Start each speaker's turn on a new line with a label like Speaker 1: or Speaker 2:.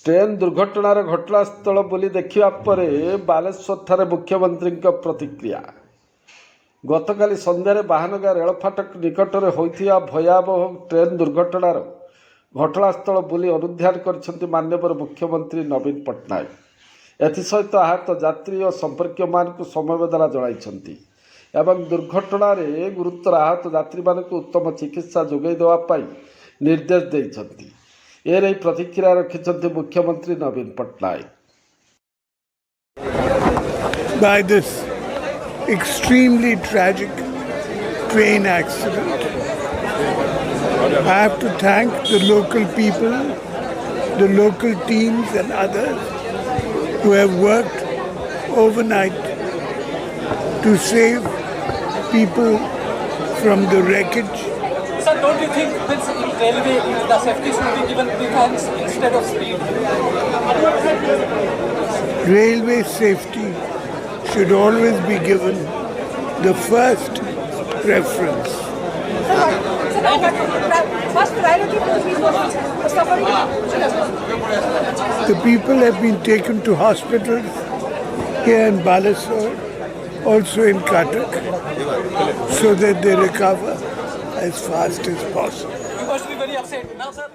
Speaker 1: Train दुर्घटनार घटनास्थल बुली देखिबा परे बालेश्वर मुख्यमंत्री प्रतिक्रिया। गतकाली संध्यारे बाहानगा रेल फाटक निकट में होइथिबा भयावह ट्रेन दुर्घटनार घटनास्थल बुली अनुध्यान कर माननीय मुख्यमंत्री नवीन पट्टनायक। एसहित आहत यात्री और संपर्क मान समवेदना जणाइछन्ति एवं दुर्घटनार गुरुतर आहत यात्री मानक उत्तम चिकित्सा जोगाई देवाई निर्देश देइछन्ति। एने प्रतिक्रिया रखिछन्ति मुख्यमंत्री नवीन Patnaik.
Speaker 2: By this extremely tragic train accident, I have to thank the local people, the local teams and others who have worked overnight to save people from the wreckage.
Speaker 3: Sir, don't you think this railway, the safety should be given preference instead of speed?
Speaker 2: Railway safety should always be given the first preference.
Speaker 4: First priority to the people suffering.
Speaker 2: The people have been taken to hospitals here in Balasore, also in Cuttack, so that they recover as fast as possible.
Speaker 3: You must be very upset now, sir.